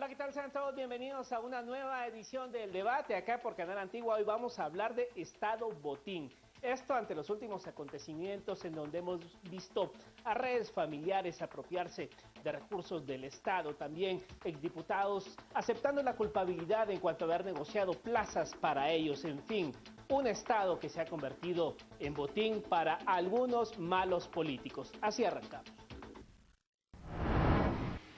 Hola, ¿qué tal? Sean todos bienvenidos a una nueva edición del debate acá por Canal Antigua. Hoy vamos a hablar de Estado Botín. Esto ante los últimos acontecimientos en donde hemos visto a redes familiares apropiarse de recursos del Estado, también exdiputados aceptando la culpabilidad en cuanto a haber negociado plazas para ellos, en fin, un Estado que se ha convertido en botín para algunos malos políticos. Así arrancamos.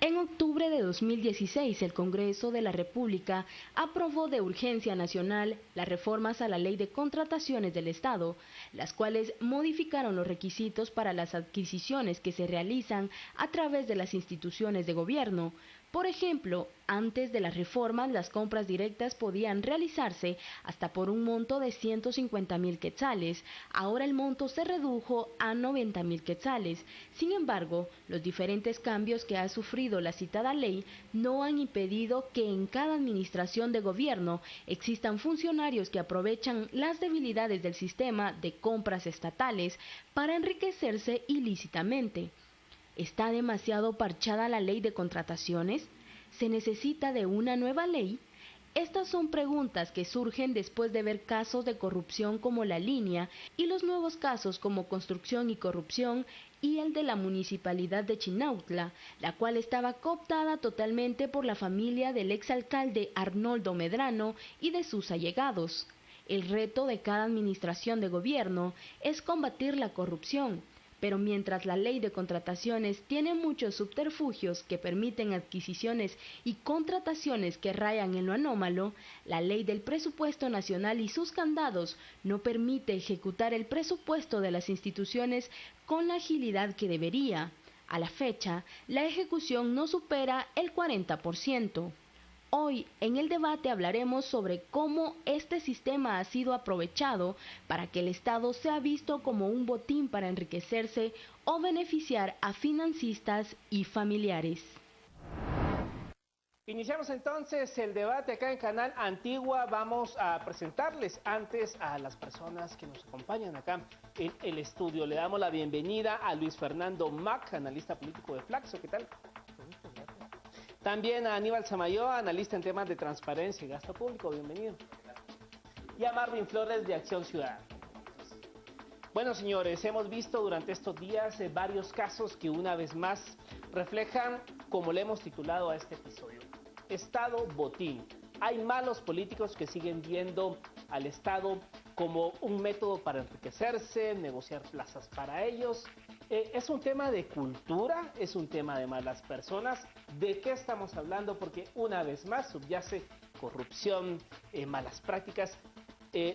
En octubre de 2016, el Congreso de la República aprobó de urgencia nacional las reformas a la Ley de Contrataciones del Estado, las cuales modificaron los requisitos para las adquisiciones que se realizan a través de las instituciones de gobierno. Por ejemplo, antes de las reformas, las compras directas podían realizarse hasta por un monto de 150.000 quetzales. Ahora el monto se redujo a 90.000 quetzales. Sin embargo, los diferentes cambios que ha sufrido la citada ley no han impedido que en cada administración de gobierno existan funcionarios que aprovechan las debilidades del sistema de compras estatales para enriquecerse ilícitamente. ¿Está demasiado parchada la ley de contrataciones? ¿Se necesita de una nueva ley? Estas son preguntas que surgen después de ver casos de corrupción como La Línea y los nuevos casos como Construcción y Corrupción y el de la Municipalidad de Chinautla, la cual estaba cooptada totalmente por la familia del exalcalde Arnoldo Medrano y de sus allegados. El reto de cada administración de gobierno es combatir la corrupción. Pero mientras la ley de contrataciones tiene muchos subterfugios que permiten adquisiciones y contrataciones que rayan en lo anómalo, la ley del presupuesto nacional y sus candados no permite ejecutar el presupuesto de las instituciones con la agilidad que debería. A la fecha, la ejecución no supera el 40%. Hoy en el debate hablaremos sobre cómo este sistema ha sido aprovechado para que el Estado sea visto como un botín para enriquecerse o beneficiar a financistas y familiares. Iniciamos entonces el debate acá en Canal Antigua. Vamos a presentarles antes a las personas que nos acompañan acá en el estudio. Le damos la bienvenida a Luis Fernando Mac, analista político de Flaxo. ¿Qué tal? También a Aníbal Samayoa, analista en temas de transparencia y gasto público, bienvenido. Y a Marvin Flores de Acción Ciudadana. Bueno, señores, hemos visto durante estos días varios casos que una vez más reflejan, como le hemos titulado a este episodio, Estado Botín. Hay malos políticos que siguen viendo al Estado como un método para enriquecerse, negociar plazas para ellos. Es un tema de cultura, es un tema de malas personas. ¿De qué estamos hablando? Porque una vez más subyace corrupción, malas prácticas.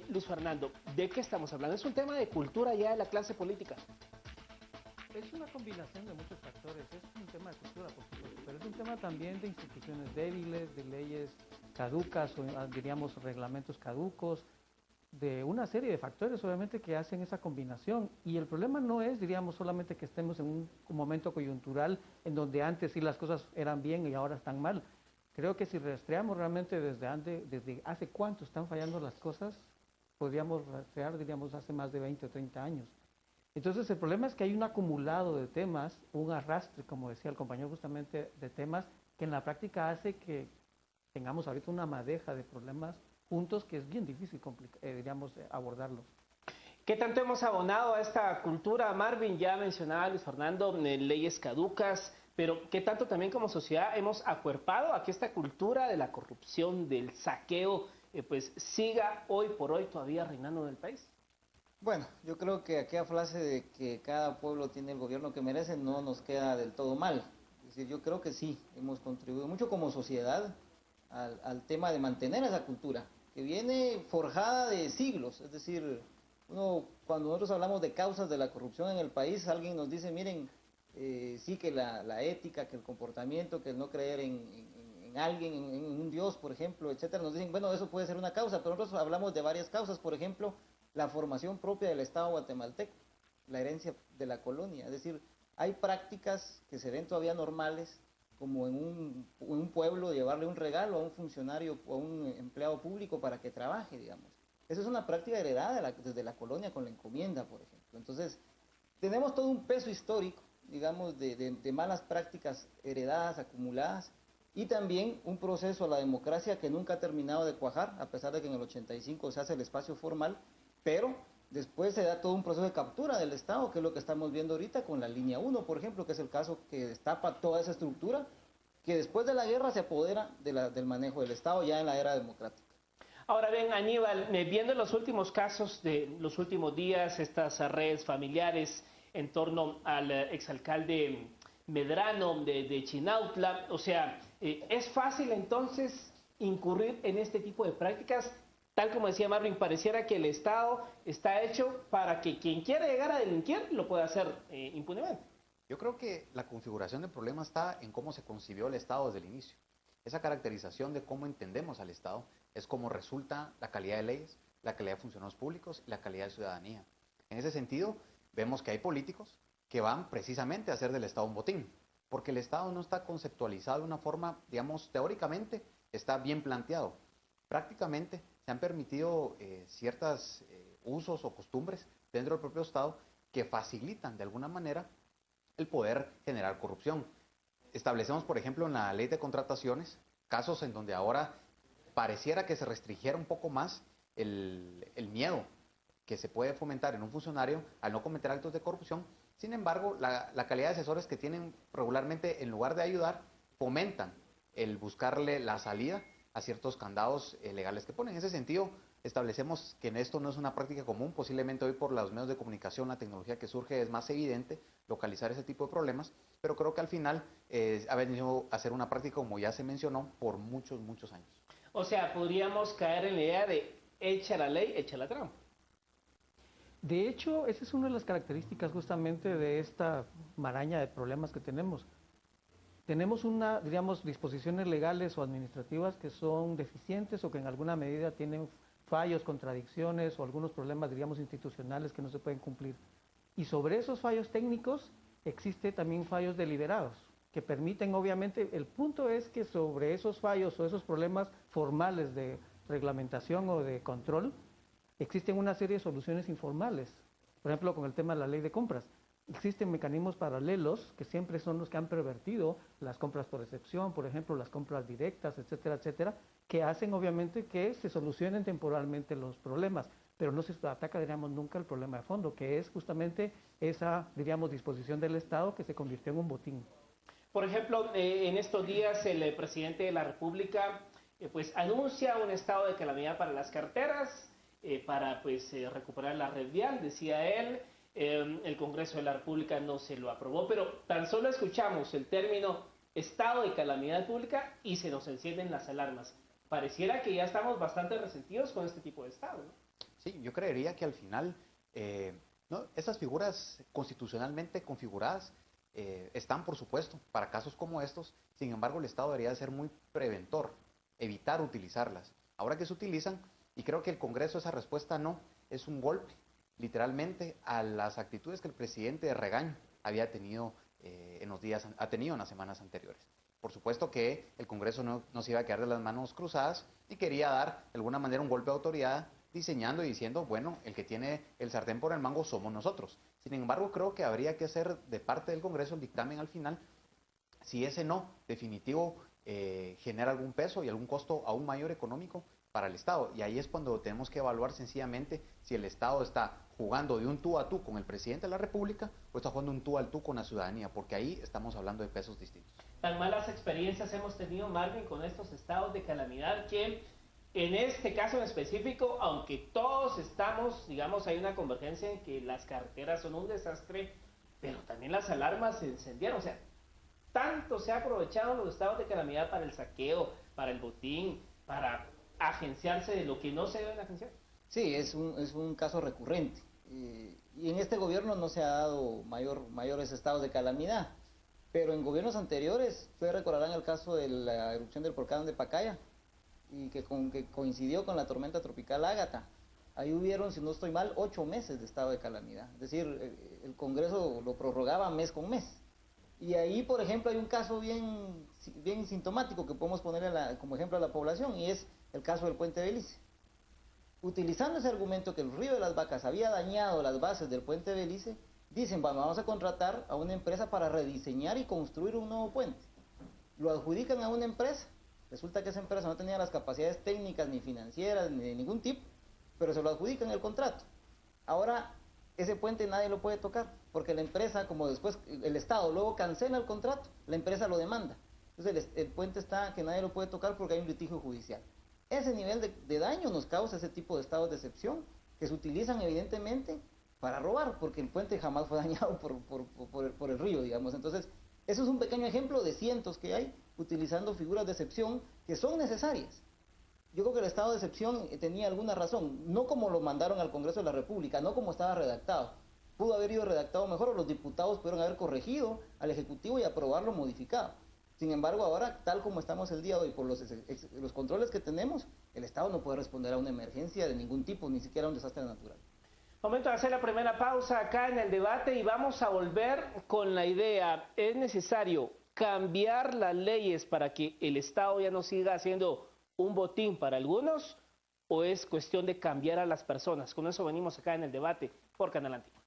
Luis Fernando, ¿de qué estamos hablando? ¿Es un tema de cultura ya de la clase política? Es una combinación de muchos factores, es un tema de cultura, por supuesto, pero es un tema también de instituciones débiles, de leyes caducas, o diríamos reglamentos caducos, de una serie de factores obviamente que hacen esa combinación. Y el problema no es, diríamos, solamente que estemos en un momento coyuntural en donde antes sí las cosas eran bien y ahora están mal. Creo que si rastreamos realmente desde hace cuánto están fallando las cosas, podríamos rastrear, diríamos, hace más de 20 o 30 años. Entonces el problema es que hay un acumulado de temas, un arrastre, como decía el compañero justamente, de temas que en la práctica hace que tengamos ahorita una madeja de problemas juntos que es bien difícil, diríamos, abordarlos. ¿Qué tanto hemos abonado a esta cultura? Marvin ya mencionaba, Luis Fernando, leyes caducas, pero ¿qué tanto también como sociedad hemos acuerpado a que esta cultura de la corrupción, del saqueo, pues siga hoy por hoy todavía reinando en el país? Bueno, yo creo que aquella frase de que cada pueblo tiene el gobierno que merece no nos queda del todo mal. Es decir, yo creo que sí, hemos contribuido mucho como sociedad al tema de mantener esa cultura, que viene forjada de siglos. Es decir, cuando nosotros hablamos de causas de la corrupción en el país, alguien nos dice, miren, sí que la ética, que el comportamiento, que el no creer en alguien, en un Dios, por ejemplo, etcétera, nos dicen, bueno, eso puede ser una causa, pero nosotros hablamos de varias causas, por ejemplo, la formación propia del Estado guatemalteco, la herencia de la colonia. Es decir, hay prácticas que se ven todavía normales, como en un pueblo llevarle un regalo a un funcionario o a un empleado público para que trabaje, digamos. Esa es una práctica heredada desde la colonia con la encomienda, por ejemplo. Entonces, tenemos todo un peso histórico, digamos, de malas prácticas heredadas, acumuladas, y también un proceso a la democracia que nunca ha terminado de cuajar, a pesar de que en el 85 se hace el espacio formal, pero después se da todo un proceso de captura del Estado, que es lo que estamos viendo ahorita con la línea 1, por ejemplo, que es el caso que destapa toda esa estructura, que después de la guerra se apodera del manejo del Estado ya en la era democrática. Ahora bien, Aníbal, viendo los últimos casos de los últimos días, estas redes familiares en torno al exalcalde Medrano de Chinautla, o sea, ¿es fácil entonces incurrir en este tipo de prácticas? Tal como decía Marvin, pareciera que el Estado está hecho para que quien quiera llegar a delinquir lo pueda hacer impunemente. Yo creo que la configuración del problema está en cómo se concibió el Estado desde el inicio. Esa caracterización de cómo entendemos al Estado es cómo resulta la calidad de leyes, la calidad de funcionarios públicos y la calidad de ciudadanía. En ese sentido, vemos que hay políticos que van precisamente a hacer del Estado un botín, porque el Estado no está conceptualizado de una forma, digamos, teóricamente está bien planteado. Prácticamente se han permitido ciertos usos o costumbres dentro del propio Estado que facilitan de alguna manera el poder generar corrupción. Establecemos, por ejemplo, en la ley de contrataciones, casos en donde ahora pareciera que se restringiera un poco más el miedo que se puede fomentar en un funcionario al no cometer actos de corrupción. Sin embargo, la calidad de asesores que tienen regularmente, en lugar de ayudar, fomentan el buscarle la salida a ciertos candados legales que ponen. En ese sentido, establecemos que en esto no es una práctica común. Posiblemente hoy por los medios de comunicación, la tecnología que surge, es más evidente localizar ese tipo de problemas, pero creo que al final ha venido a ser una práctica, como ya se mencionó, por muchos, muchos años. O sea, podríamos caer en la idea de echa la ley, echa la trampa. De hecho, esa es una de las características justamente de esta maraña de problemas que tenemos. Tenemos diríamos, disposiciones legales o administrativas que son deficientes o que en alguna medida tienen fallos, contradicciones o algunos problemas, diríamos, institucionales que no se pueden cumplir. Y sobre esos fallos técnicos existe también fallos deliberados que permiten, obviamente, el punto es que sobre esos fallos o esos problemas formales de reglamentación o de control, existen una serie de soluciones informales. Por ejemplo, con el tema de la ley de compras. Existen mecanismos paralelos que siempre son los que han pervertido las compras por excepción, por ejemplo, las compras directas, etcétera, etcétera, que hacen obviamente que se solucionen temporalmente los problemas, pero no se ataca, diríamos, nunca el problema de fondo, que es justamente esa, diríamos, disposición del Estado que se convirtió en un botín. Por ejemplo, en estos días el presidente de la República pues anuncia un estado de calamidad para las carteras, para pues recuperar la red vial, decía él. El Congreso de la República no se lo aprobó, pero tan solo escuchamos el término estado de calamidad pública y se nos encienden las alarmas. Pareciera que ya estamos bastante resentidos con este tipo de estado, ¿no? Sí, yo creería que al final ¿no? Esas figuras constitucionalmente configuradas están, por supuesto, para casos como estos. Sin embargo, el Estado debería ser muy preventor, evitar utilizarlas. Ahora que se utilizan, y creo que el Congreso esa respuesta no, es un golpe, literalmente, a las actitudes que el presidente de regaño había tenido ha tenido en las semanas anteriores. Por supuesto que el Congreso no se iba a quedar de las manos cruzadas y quería dar, de alguna manera, un golpe de autoridad, diseñando y diciendo, bueno, el que tiene el sartén por el mango somos nosotros. Sin embargo, creo que habría que hacer de parte del Congreso el dictamen al final, si ese no definitivo genera algún peso y algún costo aún mayor económico para el Estado. Y ahí es cuando tenemos que evaluar sencillamente si el Estado está jugando de un tú a tú con el presidente de la República o está jugando un tú al tú con la ciudadanía, porque ahí estamos hablando de pesos distintos. Tan malas experiencias hemos tenido, Marvin, con estos estados de calamidad que en este caso en específico, aunque todos estamos, digamos, hay una convergencia en que las carteras son un desastre, pero también las alarmas se encendieron. O sea, tanto se ha aprovechado los estados de calamidad para el saqueo, para el botín, para agenciarse de lo que no se deben agenciar. Sí, es un caso recurrente. Y en este gobierno no se ha dado mayores estados de calamidad. Pero en gobiernos anteriores, ustedes recordarán el caso de la erupción del volcán de Pacaya, y que coincidió con la tormenta tropical Ágata. Ahí hubieron, si no estoy mal, 8 meses de estado de calamidad. Es decir, el Congreso lo prorrogaba mes con mes. Y ahí, por ejemplo, hay un caso bien sintomático que podemos poner como ejemplo a la población, y es el caso del Puente Belice. Utilizando ese argumento que el río de las Vacas había dañado las bases del Puente Belice, dicen, vamos a contratar a una empresa para rediseñar y construir un nuevo puente. lo adjudican a una empresa, resulta que esa empresa no tenía las capacidades técnicas ni financieras ni de ningún tipo, pero se lo adjudican el contrato. Ahora ese puente nadie lo puede tocar, porque la empresa, como después el Estado luego cancela el contrato, la empresa lo demanda. Entonces el puente está que nadie lo puede tocar porque hay un litigio judicial. Ese nivel de daño nos causa ese tipo de estados de excepción que se utilizan evidentemente para robar, porque el puente jamás fue dañado por el río, digamos. Entonces, eso es un pequeño ejemplo de cientos que hay utilizando figuras de excepción que son necesarias. Yo creo que el estado de excepción tenía alguna razón, no como lo mandaron al Congreso de la República, no como estaba redactado. Pudo haber ido redactado mejor, o los diputados pudieron haber corregido al Ejecutivo y aprobarlo modificado. Sin embargo, ahora, tal como estamos el día de hoy, por los controles que tenemos, el Estado no puede responder a una emergencia de ningún tipo, ni siquiera a un desastre natural. Momento de hacer la primera pausa acá en el debate y vamos a volver con la idea. ¿Es necesario cambiar las leyes para que el Estado ya no siga haciendo un botín para algunos? ¿O es cuestión de cambiar a las personas? Con eso venimos acá en el debate por Canal Antiguo.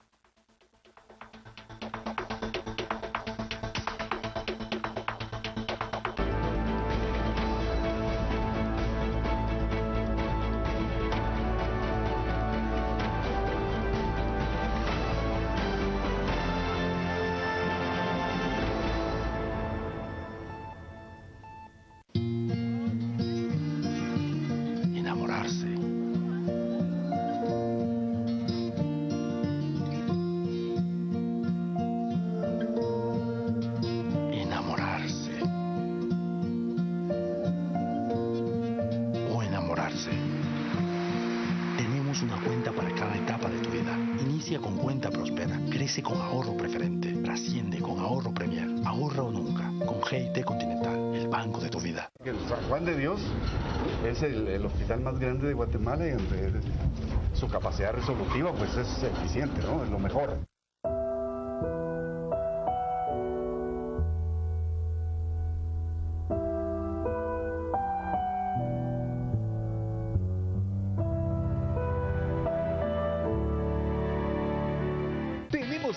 Tenemos una cuenta para cada etapa de tu vida. Inicia con Cuenta Prospera. Crece con Ahorro Preferente. Trasciende con Ahorro Premier. Ahorra o nunca. Con GIT Continental, el banco de tu vida. El San Juan de Dios es el hospital más grande de Guatemala y su capacidad resolutiva pues es eficiente, ¿no? Es lo mejor.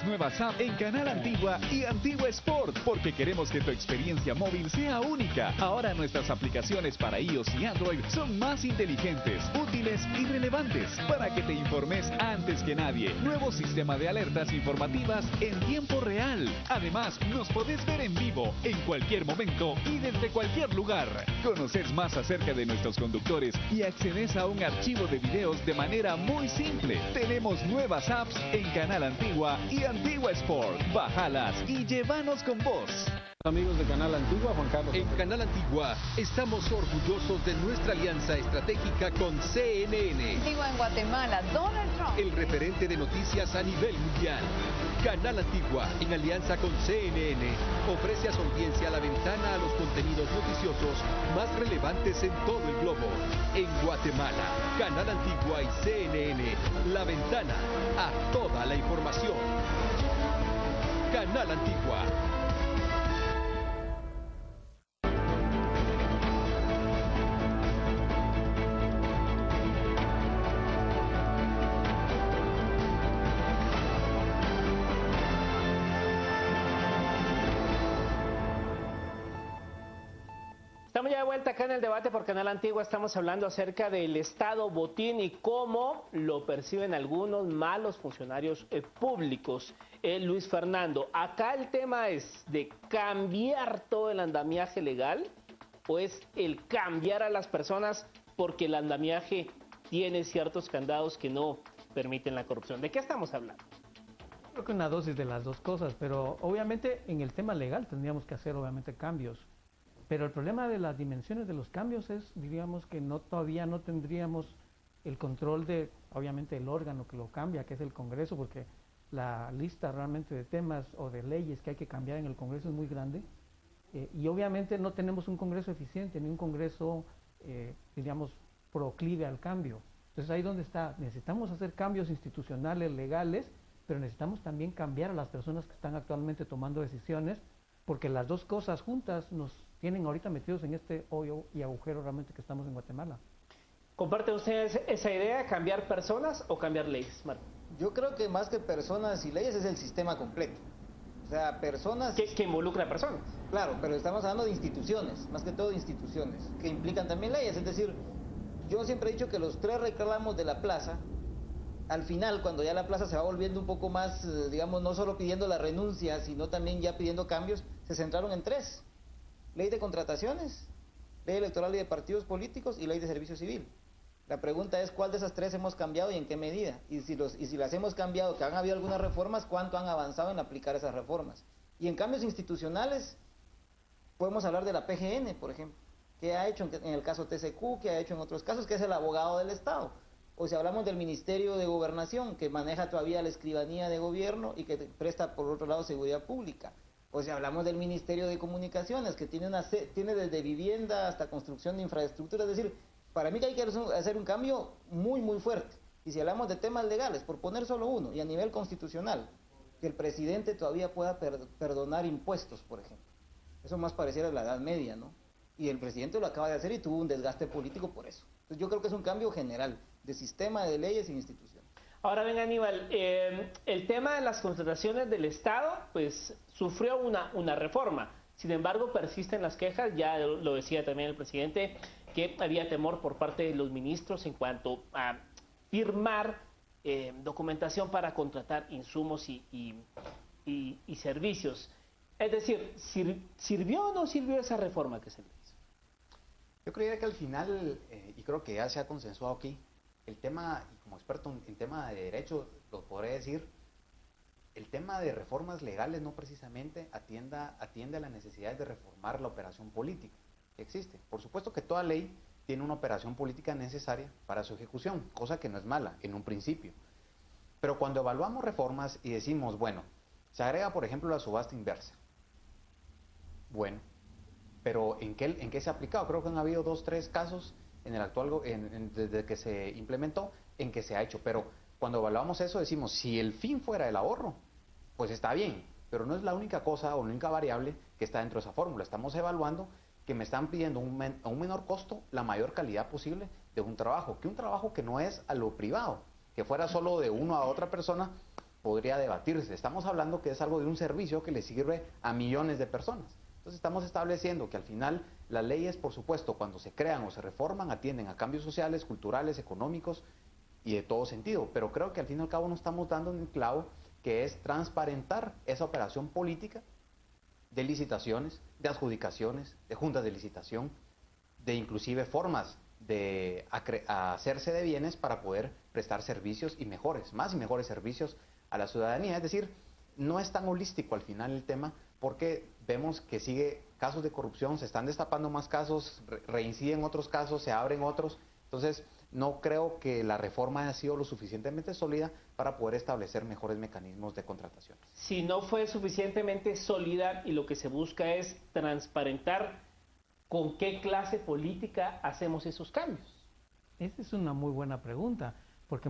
Nuevas apps en Canal Antigua y Antigua Sport, porque queremos que tu experiencia móvil sea única. Ahora nuestras aplicaciones para iOS y Android son más inteligentes, útiles y relevantes para que te informes antes que nadie. Nuevo sistema de alertas informativas en tiempo real. Además, nos podés ver en vivo en cualquier momento y desde cualquier lugar. Conoces más acerca de nuestros conductores y accedes a un archivo de videos de manera muy simple. Tenemos nuevas apps en Canal Antigua y Antigua Sport. Bájalas y llévanos con vos. Amigos de Canal Antigua, Juan Carlos. En Canal Antigua estamos orgullosos de nuestra alianza estratégica con CNN. En Guatemala, Donald Trump, el referente de noticias a nivel mundial. Canal Antigua, en alianza con CNN, ofrece a su audiencia la ventana a los contenidos noticiosos más relevantes en todo el globo. En Guatemala, Canal Antigua y CNN, la ventana a toda la información. Canal Antigua. Estamos ya de vuelta acá en el debate por Canal Antigua. Estamos hablando acerca del Estado botín y cómo lo perciben algunos malos funcionarios públicos. Luis Fernando, acá el tema es de cambiar todo el andamiaje legal o es el cambiar a las personas porque el andamiaje tiene ciertos candados que no permiten la corrupción. ¿De qué estamos hablando? Creo que una dosis de las dos cosas, pero obviamente en el tema legal tendríamos que hacer obviamente cambios. Pero el problema de las dimensiones de los cambios es, diríamos, que todavía no tendríamos el control de, obviamente, el órgano que lo cambia, que es el Congreso, porque la lista realmente de temas o de leyes que hay que cambiar en el Congreso es muy grande. Y obviamente no tenemos un Congreso eficiente, ni un Congreso, diríamos, proclive al cambio. Entonces ahí donde está, necesitamos hacer cambios institucionales, legales, pero necesitamos también cambiar a las personas que están actualmente tomando decisiones, porque las dos cosas juntas nos tienen ahorita metidos en este hoyo y agujero realmente que estamos en Guatemala. ¿Comparten ustedes esa idea de cambiar personas o cambiar leyes, Marco? Yo creo que más que personas y leyes es el sistema completo. O sea, personas... Que involucra a personas. Claro, pero estamos hablando de instituciones, más que todo de instituciones, que implican también leyes. Es decir, yo siempre he dicho que los 3 reclamos de la plaza, al final, cuando ya la plaza se va volviendo un poco más, digamos, no solo pidiendo la renuncia, sino también ya pidiendo cambios, se centraron en 3. Ley de contrataciones, ley electoral y de partidos políticos y ley de servicio civil. La pregunta es cuál de esas 3 hemos cambiado y en qué medida. Y si las hemos cambiado, que han habido algunas reformas, cuánto han avanzado en aplicar esas reformas. Y en cambios institucionales, podemos hablar de la PGN, por ejemplo. ¿Qué ha hecho en el caso TCQ? ¿Qué ha hecho en otros casos? Que es el abogado del Estado. O si hablamos del Ministerio de Gobernación, que maneja todavía la escribanía de gobierno y que presta, por otro lado, seguridad pública. O si hablamos del Ministerio de Comunicaciones, que tiene desde vivienda hasta construcción de infraestructura. Es decir, para mí que hay que hacer un cambio muy, muy fuerte. Y si hablamos de temas legales, por poner solo uno, y a nivel constitucional, que el presidente todavía pueda perdonar impuestos, por ejemplo. Eso más pareciera a la Edad Media, ¿no? Y el presidente lo acaba de hacer y tuvo un desgaste político por eso. Entonces yo creo que es un cambio general de sistema, de leyes e instituciones. Ahora ven, Aníbal, el tema de las contrataciones del Estado, pues sufrió una reforma. Sin embargo, persisten las quejas, ya lo decía también el presidente, que había temor por parte de los ministros en cuanto a firmar documentación para contratar insumos y servicios. Es decir, ¿sirvió o no sirvió esa reforma que se le hizo? Yo creía que al final, y creo que ya se ha consensuado aquí, el tema, y como experto en tema de derecho, lo podré decir, el tema de reformas legales no precisamente atiende a la necesidad de reformar la operación política que existe. Por supuesto que toda ley tiene una operación política necesaria para su ejecución, cosa que no es mala en un principio. Pero cuando evaluamos reformas y decimos, bueno, se agrega por ejemplo la subasta inversa. Bueno, pero ¿en qué se ha aplicado? Creo que han habido 2, 3 casos en el actual, desde que se implementó, en que se ha hecho. Pero cuando evaluamos eso decimos, si el fin fuera el ahorro, pues está bien, pero no es la única cosa o la única variable que está dentro de esa fórmula. Estamos evaluando que me están pidiendo a un menor costo la mayor calidad posible de un trabajo que no es a lo privado, que fuera solo de uno a otra persona, podría debatirse. Estamos hablando que es algo de un servicio que le sirve a millones de personas. Entonces estamos estableciendo que al final las leyes, por supuesto, cuando se crean o se reforman, atienden a cambios sociales, culturales, económicos y de todo sentido. Pero creo que al fin y al cabo no estamos dando un clavo, que es transparentar esa operación política de licitaciones, de adjudicaciones, de juntas de licitación, de inclusive formas de hacerse de bienes para poder prestar servicios y mejores servicios a la ciudadanía. Es decir, no es tan holístico al final el tema, porque vemos que sigue casos de corrupción, se están destapando más casos, reinciden otros casos, se abren otros. Entonces, no creo que la reforma haya sido lo suficientemente sólida para poder establecer mejores mecanismos de contratación. Si no fue suficientemente sólida y lo que se busca es transparentar con qué clase política hacemos esos cambios. Esa es una muy buena pregunta, porque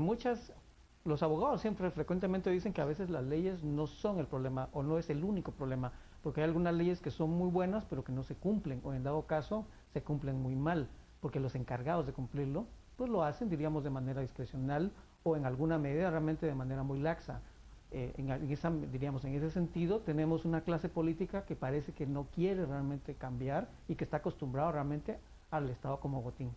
los abogados siempre frecuentemente dicen que a veces las leyes no son el problema o no es el único problema, porque hay algunas leyes que son muy buenas pero que no se cumplen, o en dado caso se cumplen muy mal, porque los encargados de cumplirlo pues lo hacen, diríamos, de manera discrecional o en alguna medida realmente de manera muy laxa. En ese sentido tenemos una clase política que parece que no quiere realmente cambiar y que está acostumbrado realmente al Estado como botín.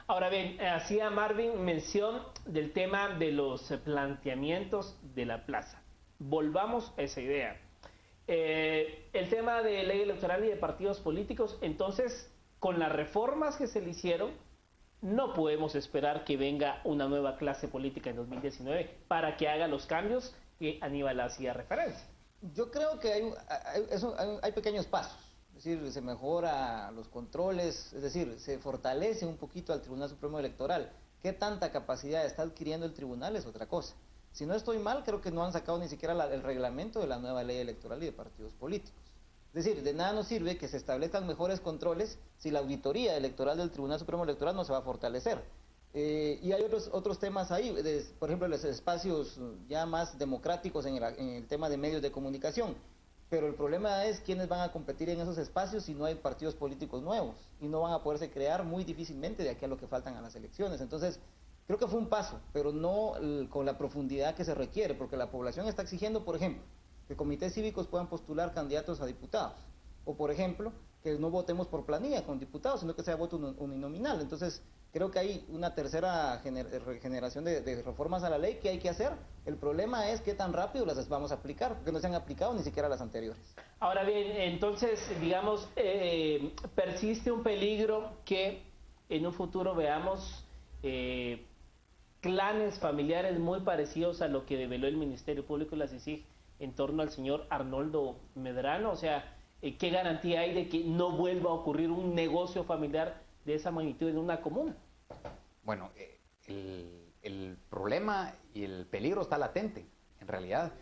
Ahora bien, hacía Marvin mención del tema de los planteamientos de la plaza. Volvamos a esa idea. El tema de ley electoral y de partidos políticos, entonces, con las reformas que se le hicieron, no podemos esperar que venga una nueva clase política en 2019 para que haga los cambios que Aníbal hacía referencia. Yo creo que hay pequeños pasos. Es decir, se mejora los controles, es decir, se fortalece un poquito al Tribunal Supremo Electoral. ¿Qué tanta capacidad está adquiriendo el tribunal? Es otra cosa. Si no estoy mal, creo que no han sacado ni siquiera el reglamento de la nueva ley electoral y de partidos políticos. Es decir, de nada nos sirve que se establezcan mejores controles si la auditoría electoral del Tribunal Supremo Electoral no se va a fortalecer. Y hay otros temas ahí, por ejemplo, los espacios ya más democráticos en el tema de medios de comunicación. Pero el problema es quiénes van a competir en esos espacios si no hay partidos políticos nuevos y no van a poderse crear muy difícilmente de aquí a lo que faltan a las elecciones. Entonces, creo que fue un paso, pero no con la profundidad que se requiere, porque la población está exigiendo, por ejemplo, que comités cívicos puedan postular candidatos a diputados. O, por ejemplo, que no votemos por planilla con diputados, sino que sea voto uninominal. Entonces, creo que hay una tercera generación de reformas a la ley que hay que hacer. El problema es qué tan rápido las vamos a aplicar, porque no se han aplicado ni siquiera las anteriores. Ahora bien, entonces, digamos, persiste un peligro que en un futuro veamos clanes familiares muy parecidos a lo que develó el Ministerio Público y la CICIG en torno al señor Arnoldo Medrano. O sea, ¿qué garantía hay de que no vuelva a ocurrir un negocio familiar de esa magnitud en una comuna? Bueno, el problema y el peligro está latente. En realidad,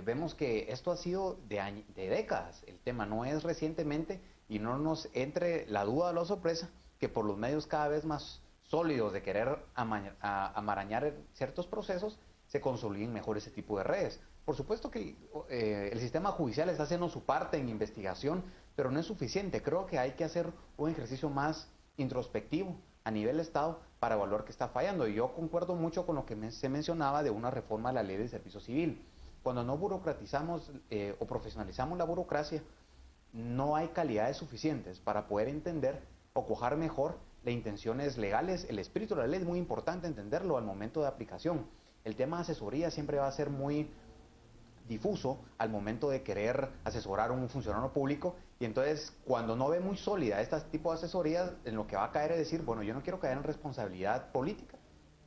vemos que esto ha sido de décadas. El tema no es recientemente, y no nos entre la duda o la sorpresa que por los medios cada vez más sólidos de querer amarañar ciertos procesos, se consoliden mejor ese tipo de redes. Por supuesto que el sistema judicial está haciendo su parte en investigación, pero no es suficiente. Creo que hay que hacer un ejercicio más introspectivo a nivel Estado para evaluar qué está fallando. Y yo concuerdo mucho con lo que se mencionaba de una reforma a la ley de servicio civil. Cuando no burocratizamos o profesionalizamos la burocracia, no hay calidades suficientes para poder entender o cojar mejor las intenciones legales. El espíritu de la ley es muy importante entenderlo al momento de aplicación. El tema de asesoría siempre va a ser muy difuso al momento de querer asesorar a un funcionario público, y entonces cuando no ve muy sólida este tipo de asesorías, en lo que va a caer es decir, bueno, yo no quiero caer en responsabilidad política,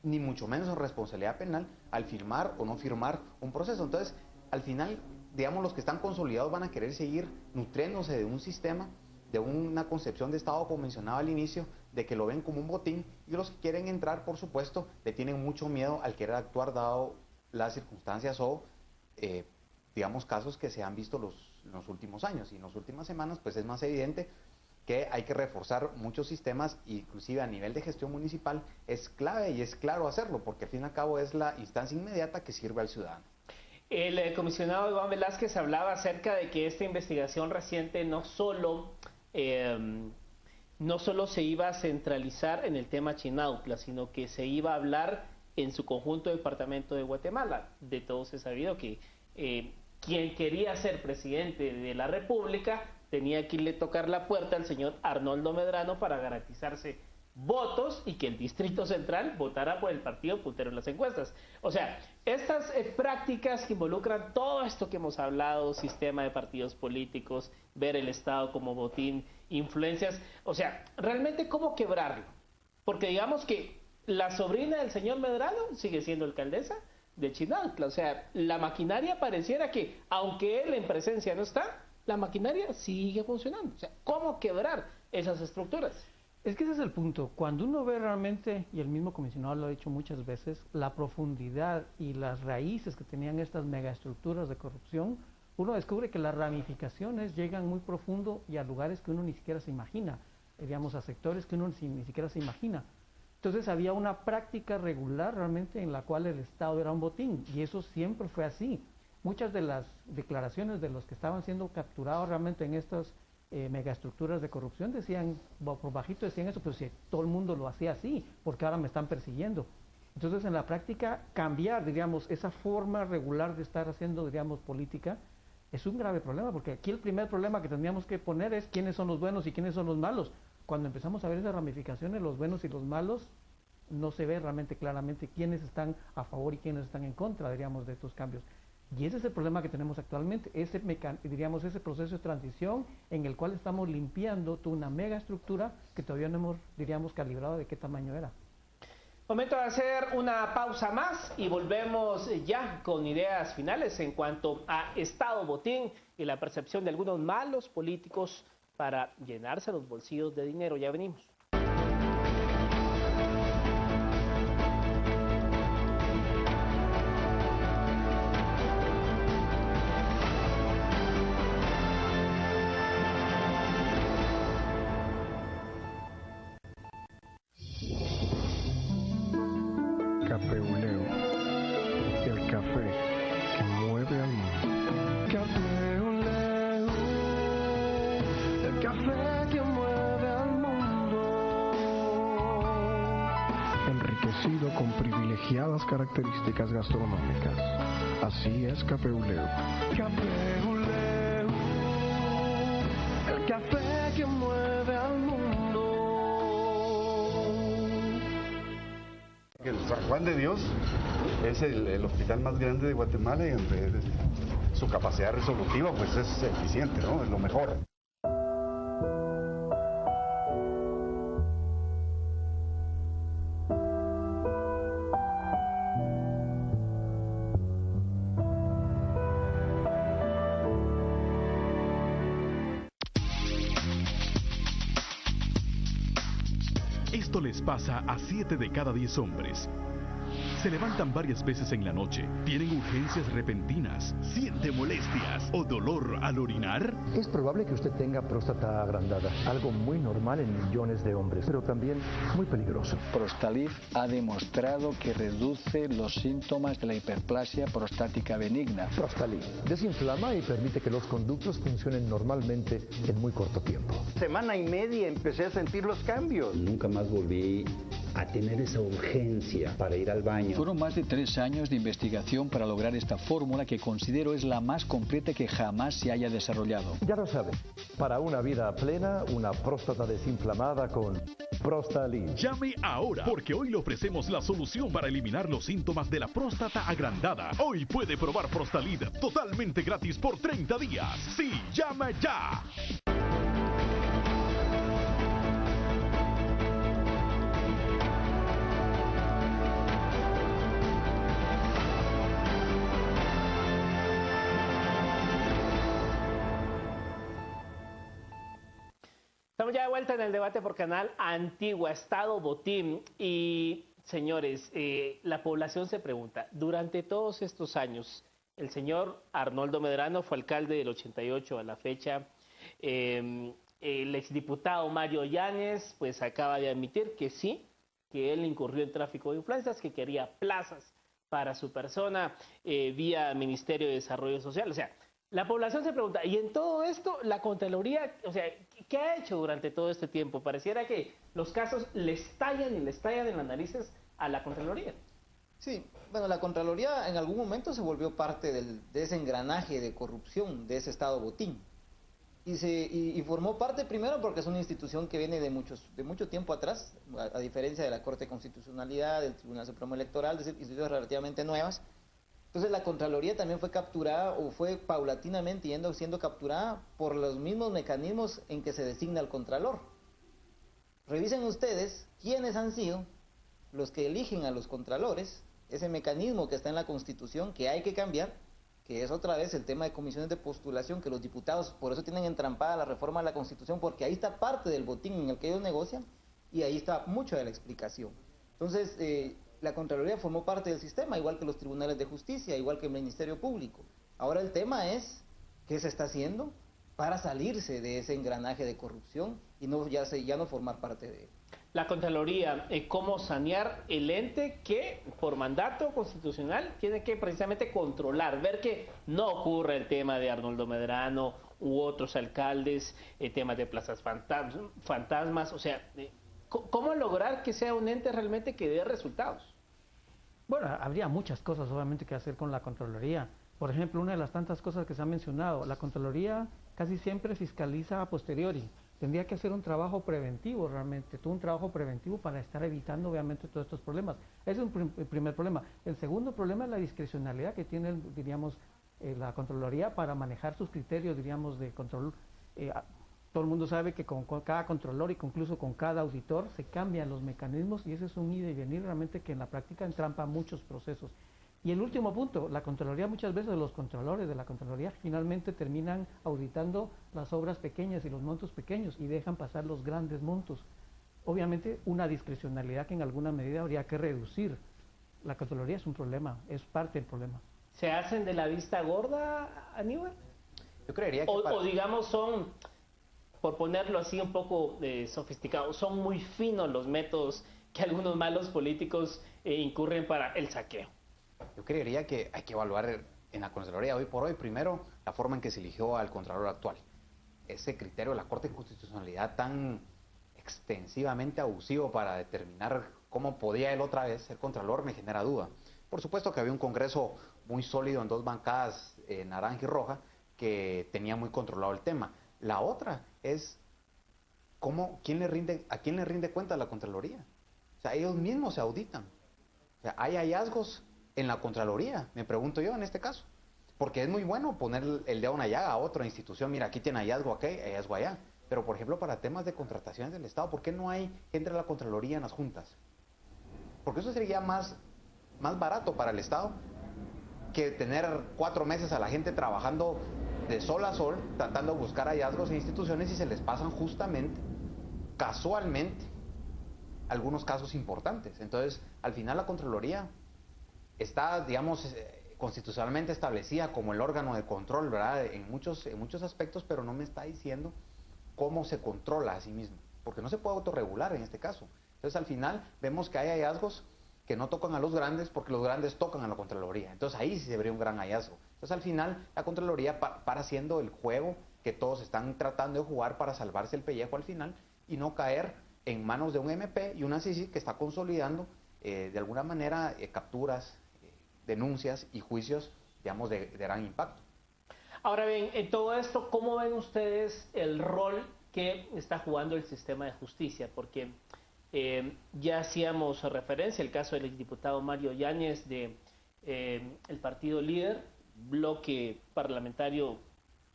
ni mucho menos en responsabilidad penal al firmar o no firmar un proceso. Entonces, al final, digamos, los que están consolidados van a querer seguir nutriéndose de un sistema, de una concepción de Estado, como mencionaba al inicio, de que lo ven como un botín, y los que quieren entrar, por supuesto, le tienen mucho miedo al querer actuar dado las circunstancias o digamos, casos que se han visto en los últimos años y en las últimas semanas. Pues es más evidente que hay que reforzar muchos sistemas, inclusive a nivel de gestión municipal es clave y es claro hacerlo, porque al fin y al cabo es la instancia inmediata que sirve al ciudadano. El comisionado Iván Velázquez hablaba acerca de que esta investigación reciente no solo se iba a centralizar en el tema Chinautla, sino que se iba a hablar en su conjunto departamento de Guatemala. De todos es sabido que quien quería ser presidente de la República tenía que irle a tocar la puerta al señor Arnoldo Medrano para garantizarse votos y que el Distrito Central votara por el partido puntero en las encuestas. O sea, estas prácticas que involucran todo esto que hemos hablado, sistema de partidos políticos, ver el Estado como botín, influencias, o sea, realmente ¿cómo quebrarlo? Porque digamos que la sobrina del señor Medrano sigue siendo alcaldesa de Chinautla. O sea, la maquinaria pareciera que, aunque él en presencia no está, la maquinaria sigue funcionando. O sea, ¿cómo quebrar esas estructuras? Es que ese es el punto. Cuando uno ve realmente, y el mismo comisionado lo ha dicho muchas veces, la profundidad y las raíces que tenían estas megaestructuras de corrupción, uno descubre que las ramificaciones llegan muy profundo y a lugares que uno ni siquiera se imagina, digamos, a sectores que uno ni siquiera se imagina. Entonces había una práctica regular realmente en la cual el Estado era un botín, y eso siempre fue así. Muchas de las declaraciones de los que estaban siendo capturados realmente en estas megaestructuras de corrupción decían, por bajito decían eso, pero si todo el mundo lo hacía así, porque ahora me están persiguiendo. Entonces en la práctica cambiar, digamos, esa forma regular de estar haciendo, digamos, política, es un grave problema, porque aquí el primer problema que tendríamos que poner es quiénes son los buenos y quiénes son los malos. Cuando empezamos a ver esas ramificaciones, los buenos y los malos, no se ve realmente claramente quiénes están a favor y quiénes están en contra, diríamos, de estos cambios. Y ese es el problema que tenemos actualmente, ese proceso de transición en el cual estamos limpiando toda una mega estructura que todavía no hemos, diríamos, calibrado de qué tamaño era. Momento de hacer una pausa más y volvemos ya con ideas finales en cuanto a Estado botín y la percepción de algunos malos políticos para llenarse los bolsillos de dinero. Ya venimos. Cafeuleo, el café que mueve al mundo. Cafeuleo, el café que mueve al mundo. Enriquecido con privilegiadas características gastronómicas. Así es Capeuleo. Capeuleo, el café que mueve al mundo. El San Juan de Dios es el hospital más grande de Guatemala y su capacidad resolutiva pues es eficiente, ¿no? Es lo mejor. Esto les pasa a 7 de cada 10 hombres. Se levantan varias veces en la noche, tienen urgencias repentinas, siente molestias o dolor al orinar. Es probable que usted tenga próstata agrandada, algo muy normal en millones de hombres, pero también muy peligroso. Prostalid ha demostrado que reduce los síntomas de la hiperplasia prostática benigna. Prostalid desinflama y permite que los conductos funcionen normalmente en muy corto tiempo. Semana y media empecé a sentir los cambios. Nunca más volví a tener esa urgencia para ir al baño. Fueron más de 3 años de investigación para lograr esta fórmula que considero es la más completa que jamás se haya desarrollado. Ya lo sabe, para una vida plena, una próstata desinflamada con Prostalid. Llame ahora, porque hoy le ofrecemos la solución para eliminar los síntomas de la próstata agrandada. Hoy puede probar Prostalid totalmente gratis por 30 días. Sí, llame ya. Estamos ya de vuelta en el debate por Canal Antigua, Estado Botín. Y, señores, la población se pregunta, durante todos estos años, el señor Arnoldo Medrano fue alcalde del 88 a la fecha. El exdiputado Mario Yáñez, pues acaba de admitir que sí, que él incurrió en tráfico de influencias, que quería plazas para su persona vía Ministerio de Desarrollo Social. O sea, la población se pregunta, y en todo esto, la Contraloría, o sea, ¿qué ha hecho durante todo este tiempo? Pareciera que los casos le estallan y le estallan en las narices a la Contraloría. Sí, bueno, la Contraloría en algún momento se volvió parte de ese engranaje de corrupción, de ese Estado Botín. Y formó parte primero porque es una institución que viene de mucho tiempo atrás, a diferencia de la Corte de Constitucionalidad, del Tribunal Supremo Electoral, de instituciones relativamente nuevas. Entonces la Contraloría también fue capturada o fue paulatinamente siendo capturada por los mismos mecanismos en que se designa el Contralor. Revisen ustedes quiénes han sido los que eligen a los Contralores, ese mecanismo que está en la Constitución que hay que cambiar, que es otra vez el tema de comisiones de postulación, que los diputados por eso tienen entrampada la reforma de la Constitución, porque ahí está parte del botín en el que ellos negocian y ahí está mucho de la explicación. Entonces, la Contraloría formó parte del sistema, igual que los tribunales de justicia, igual que el Ministerio Público. Ahora el tema es qué se está haciendo para salirse de ese engranaje de corrupción y ya no formar parte de él. La Contraloría, ¿cómo sanear el ente que por mandato constitucional tiene que precisamente controlar, ver que no ocurre el tema de Arnoldo Medrano u otros alcaldes, temas de plazas fantasmas, o sea, ¿cómo lograr que sea un ente realmente que dé resultados? Bueno, habría muchas cosas obviamente que hacer con la Contraloría. Por ejemplo, una de las tantas cosas que se ha mencionado, la Contraloría casi siempre fiscaliza a posteriori. Tendría que hacer un trabajo preventivo realmente, todo un trabajo preventivo para estar evitando obviamente todos estos problemas. Ese es el primer problema. El segundo problema es la discrecionalidad que tiene, diríamos, la Contraloría para manejar sus criterios, diríamos, de control. Todo el mundo sabe que con cada controlor y incluso con cada auditor se cambian los mecanismos y ese es un ir y venir realmente que en la práctica entrampa muchos procesos. Y el último punto, la Contraloría, muchas veces los controlores de la Contraloría finalmente terminan auditando las obras pequeñas y los montos pequeños y dejan pasar los grandes montos. Obviamente una discrecionalidad que en alguna medida habría que reducir. La Contraloría es un problema, es parte del problema. ¿Se hacen de la vista gorda, Aníbal? Yo creería que o digamos son, por ponerlo así un poco sofisticado, son muy finos los métodos que algunos malos políticos incurren para el saqueo. Yo creería que hay que evaluar en la Contraloría hoy por hoy, primero, la forma en que se eligió al Contralor actual. Ese criterio de la Corte de Constitucionalidad tan extensivamente abusivo para determinar cómo podía él otra vez ser Contralor me genera duda. Por supuesto que había un Congreso muy sólido en dos bancadas, naranja y roja, que tenía muy controlado el tema. La otra es ¿a quién le rinde cuenta la Contraloría? O sea, ellos mismos se auditan. O sea, hay hallazgos en la Contraloría, me pregunto yo en este caso. Porque es muy bueno poner el dedo en la llaga a otra institución. Mira, aquí tiene hallazgo aquí, hallazgo allá. Pero, por ejemplo, para temas de contrataciones del Estado, ¿por qué no hay gente de la Contraloría en las juntas? Porque eso sería más barato para el Estado que tener 4 meses a la gente trabajando de sol a sol, tratando de buscar hallazgos en instituciones y se les pasan justamente, casualmente, algunos casos importantes. Entonces, al final la Contraloría está, digamos, constitucionalmente establecida como el órgano de control, ¿verdad? En muchos aspectos, pero no me está diciendo cómo se controla a sí mismo, porque no se puede autorregular en este caso. Entonces, al final, vemos que hay hallazgos que no tocan a los grandes, porque los grandes tocan a la Contraloría. Entonces, ahí sí se vería un gran hallazgo. Entonces, al final, la Contraloría para haciendo el juego que todos están tratando de jugar para salvarse el pellejo al final y no caer en manos de un MP y una CICI que está consolidando de alguna manera capturas, denuncias y juicios, digamos, de gran impacto. Ahora bien, en todo esto, ¿cómo ven ustedes el rol que está jugando el sistema de justicia? Porque ya hacíamos referencia al caso del exdiputado Mario Yáñez de el partido Líder, bloque parlamentario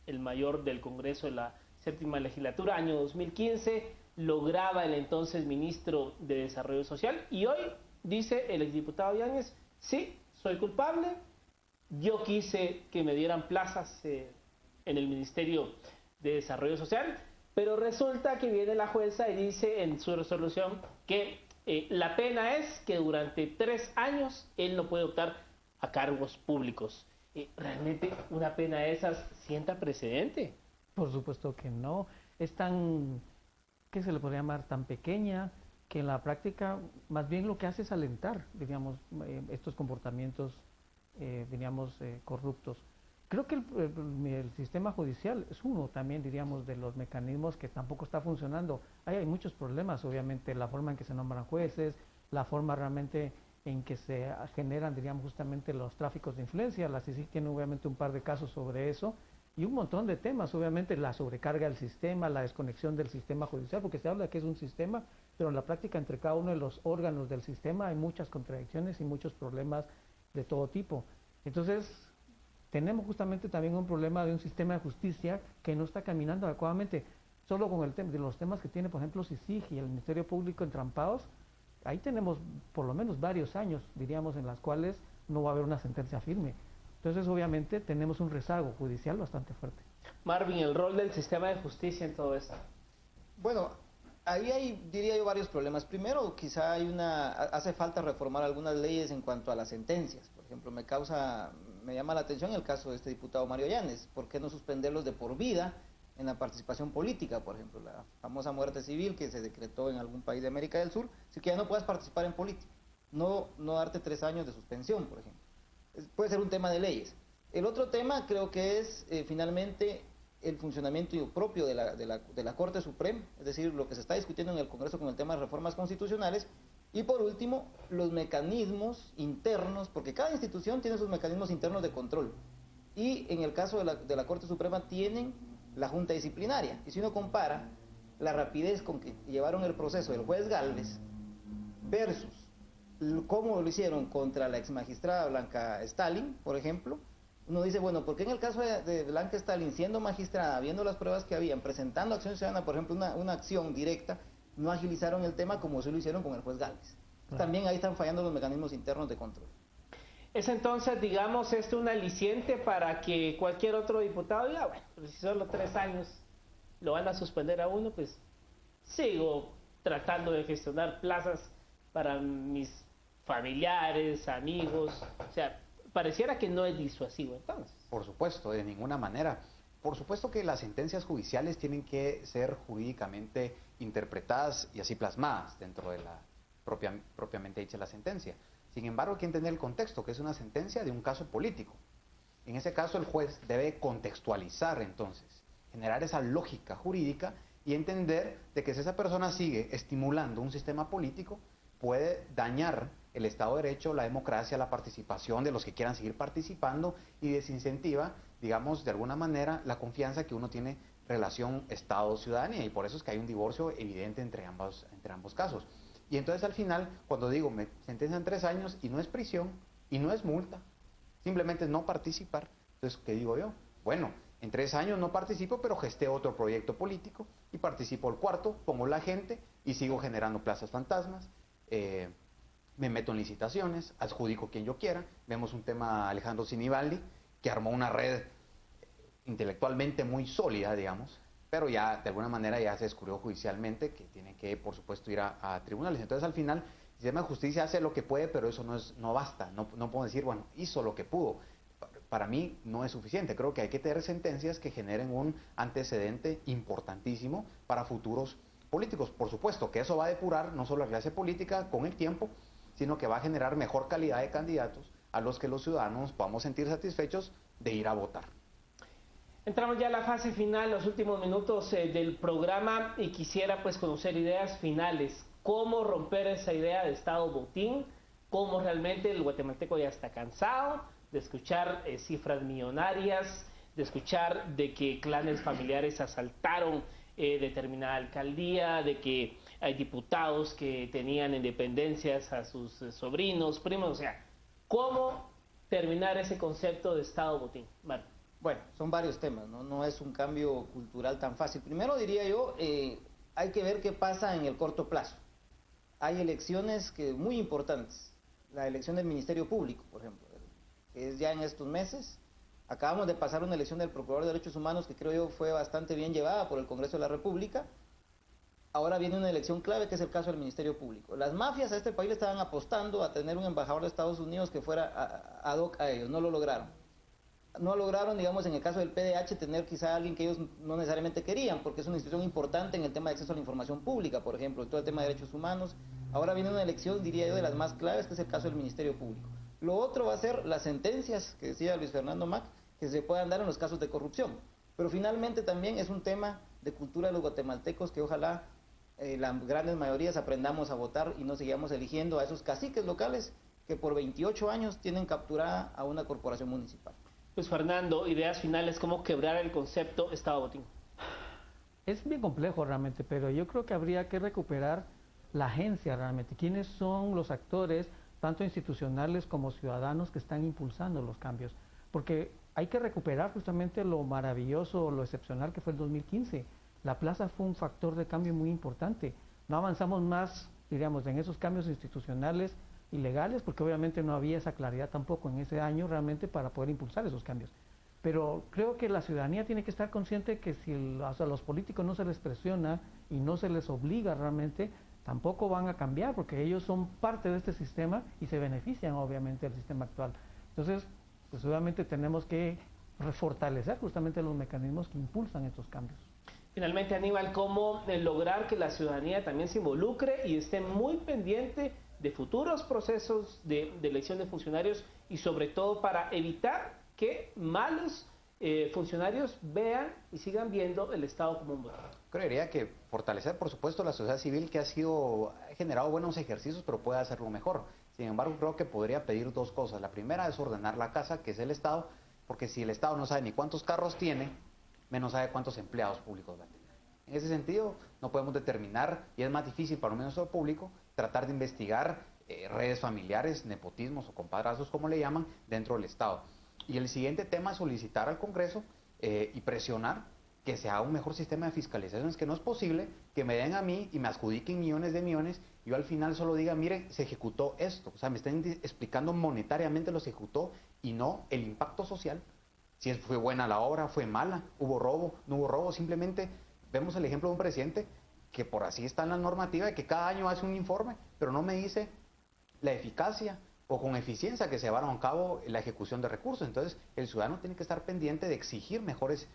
el mayor del Congreso de la séptima legislatura, año 2015, lograba el entonces ministro de Desarrollo Social, y hoy dice el exdiputado Yáñez: sí, soy culpable, yo quise que me dieran plazas en el Ministerio de Desarrollo Social, pero resulta que viene la jueza y dice en su resolución que la pena es que durante 3 años él no puede optar a cargos públicos. ¿Realmente una pena de esas sienta precedente? Por supuesto que no. Es tan, ¿qué se le podría llamar? Tan pequeña que en la práctica más bien lo que hace es alentar, digamos, estos comportamientos, corruptos. Creo que el sistema judicial es uno también, diríamos, de los mecanismos que tampoco está funcionando. Hay muchos problemas, obviamente, la forma en que se nombran jueces, la forma realmente en que se generan, diríamos, justamente los tráficos de influencia. La CICIG tiene obviamente un par de casos sobre eso y un montón de temas, obviamente la sobrecarga del sistema, la desconexión del sistema judicial, porque se habla de que es un sistema, pero en la práctica entre cada uno de los órganos del sistema hay muchas contradicciones y muchos problemas de todo tipo. Entonces, tenemos justamente también un problema de un sistema de justicia que no está caminando adecuadamente. Solo con de los temas que tiene, por ejemplo, CICIG y el Ministerio Público entrampados, ahí tenemos por lo menos varios años, diríamos, en las cuales no va a haber una sentencia firme. Entonces, obviamente, tenemos un rezago judicial bastante fuerte. Marvin, el rol del sistema de justicia en todo esto. Bueno, ahí hay, diría yo, varios problemas. Primero, quizá hace falta reformar algunas leyes en cuanto a las sentencias. Por ejemplo, me llama la atención el caso de este diputado Mario Yáñez. ¿Por qué no suspenderlos de por vida en la participación política? Por ejemplo, la famosa muerte civil que se decretó en algún país de América del Sur, así que ya no puedes participar en política, no darte 3 años de suspensión, por ejemplo. Puede ser un tema de leyes. El otro tema creo que es finalmente el funcionamiento propio de la Corte Suprema, es decir, lo que se está discutiendo en el Congreso con el tema de reformas constitucionales. Y por último, los mecanismos internos, porque cada institución tiene sus mecanismos internos de control. Y en el caso de la Corte Suprema tienen la Junta Disciplinaria. Y si uno compara la rapidez con que llevaron el proceso del juez Gálvez versus cómo lo hicieron contra la exmagistrada Blanca Stalin, por ejemplo, uno dice, bueno, ¿por qué en el caso de Blanca Stalin, siendo magistrada, viendo las pruebas que habían, presentando acción ciudadana, por ejemplo, una acción directa, no agilizaron el tema como se lo hicieron con el juez Gálvez? También ahí están fallando los mecanismos internos de control. ¿Es entonces, digamos, un aliciente para que cualquier otro diputado diga, bueno, pero si solo 3 años lo van a suspender a uno, pues sigo tratando de gestionar plazas para mis familiares, amigos? O sea, pareciera que no es disuasivo entonces. Por supuesto, de ninguna manera. Por supuesto que las sentencias judiciales tienen que ser jurídicamente interpretadas y así plasmadas dentro de la propiamente dicha la sentencia. Sin embargo, hay que entender el contexto, que es una sentencia de un caso político. En ese caso, el juez debe contextualizar entonces, generar esa lógica jurídica y entender de que si esa persona sigue estimulando un sistema político, puede dañar el Estado de Derecho, la democracia, la participación de los que quieran seguir participando y desincentiva, digamos, de alguna manera, la confianza que uno tiene relación Estado-ciudadanía, y por eso es que hay un divorcio evidente entre ambos casos. Y entonces al final, cuando digo, me sentencian 3 años y no es prisión y no es multa, simplemente es no participar, entonces, ¿qué digo yo? Bueno, en 3 años no participo, pero gesté otro proyecto político y participo el 4, pongo la gente y sigo generando plazas fantasmas, me meto en licitaciones, adjudico quien yo quiera. Vemos un tema Alejandro Sinibaldi, que armó una red intelectualmente muy sólida, digamos, pero ya de alguna manera ya se descubrió judicialmente que tiene que, por supuesto, ir a tribunales. Entonces al final el sistema de justicia hace lo que puede, pero eso no basta, no puedo decir, bueno, hizo lo que pudo. Para mí no es suficiente, creo que hay que tener sentencias que generen un antecedente importantísimo para futuros políticos. Por supuesto que eso va a depurar no solo la clase política con el tiempo, sino que va a generar mejor calidad de candidatos a los que los ciudadanos podamos sentir satisfechos de ir a votar. Entramos ya a la fase final, los últimos minutos del programa, y quisiera pues conocer ideas finales. ¿Cómo romper esa idea de Estado botín? ¿Cómo realmente el guatemalteco ya está cansado de escuchar cifras millonarias, de escuchar de que clanes familiares asaltaron determinada alcaldía, de que hay diputados que tenían en dependencias a sus sobrinos, primos? O sea, ¿cómo terminar ese concepto de Estado botín? Bueno, son varios temas, no es un cambio cultural tan fácil. Primero diría yo, hay que ver qué pasa en el corto plazo. Hay elecciones muy importantes, la elección del Ministerio Público, por ejemplo, que es ya en estos meses. Acabamos de pasar una elección del Procurador de Derechos Humanos que creo yo fue bastante bien llevada por el Congreso de la República. Ahora viene una elección clave que es el caso del Ministerio Público. Las mafias a este país le estaban apostando a tener un embajador de Estados Unidos que fuera ad hoc a ellos, no lo lograron. No lograron, digamos, en el caso del PDH, tener quizá alguien que ellos no necesariamente querían, porque es una institución importante en el tema de acceso a la información pública, por ejemplo, en todo el tema de derechos humanos. Ahora viene una elección, diría yo, de las más claves, que es el caso del Ministerio Público. Lo otro va a ser las sentencias, que decía Luis Fernando Mac, que se puedan dar en los casos de corrupción. Pero finalmente también es un tema de cultura de los guatemaltecos que ojalá las grandes mayorías aprendamos a votar y no sigamos eligiendo a esos caciques locales que por 28 años tienen capturada a una corporación municipal. Pues Fernando, ideas finales, ¿cómo quebrar el concepto Estado botín? Es bien complejo realmente, pero yo creo que habría que recuperar la agencia realmente. ¿Quiénes son los actores, tanto institucionales como ciudadanos, que están impulsando los cambios? Porque hay que recuperar justamente lo maravilloso, lo excepcional que fue el 2015. La plaza fue un factor de cambio muy importante. No avanzamos más, diríamos, en esos cambios institucionales y legales, porque obviamente no había esa claridad tampoco en ese año realmente para poder impulsar esos cambios. Pero creo que la ciudadanía tiene que estar consciente que si a los políticos no se les presiona y no se les obliga realmente, tampoco van a cambiar, porque ellos son parte de este sistema y se benefician obviamente del sistema actual. Entonces, pues obviamente tenemos que refortalecer justamente los mecanismos que impulsan estos cambios. Finalmente, Aníbal, ¿cómo lograr que la ciudadanía también se involucre y esté muy pendiente de futuros procesos de elección de funcionarios y sobre todo para evitar que malos funcionarios vean y sigan viendo el Estado como un botón? Creería que fortalecer, por supuesto, la sociedad civil que ha generado buenos ejercicios, pero puede hacerlo mejor. Sin embargo, creo que podría pedir 2 cosas. La primera es ordenar la casa, que es el Estado, porque si el Estado no sabe ni cuántos carros tiene, menos sabe cuántos empleados públicos va a tener. En ese sentido, no podemos determinar, y es más difícil para un ministro público, tratar de investigar redes familiares, nepotismos o compadrazos, como le llaman, dentro del Estado. Y el siguiente tema es solicitar al Congreso y presionar que se haga un mejor sistema de fiscalización. Es que no es posible que me den a mí y me adjudiquen millones de millones y yo al final solo diga, mire, se ejecutó esto. O sea, me están explicando monetariamente lo se ejecutó y no el impacto social. Si fue buena la obra, fue mala, hubo robo, no hubo robo. Simplemente vemos el ejemplo de un presidente que por así está en la normativa de que cada año hace un informe, pero no me dice la eficacia o con eficiencia que se llevaron a cabo la ejecución de recursos. Entonces, el ciudadano tiene que estar pendiente de exigir mejores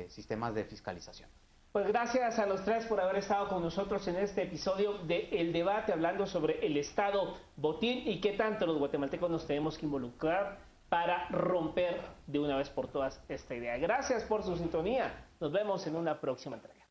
sistemas de fiscalización. Pues gracias a los 3 por haber estado con nosotros en este episodio de El Debate, hablando sobre el Estado botín y qué tanto los guatemaltecos nos tenemos que involucrar para romper de una vez por todas esta idea. Gracias por su sintonía. Nos vemos en una próxima entrega.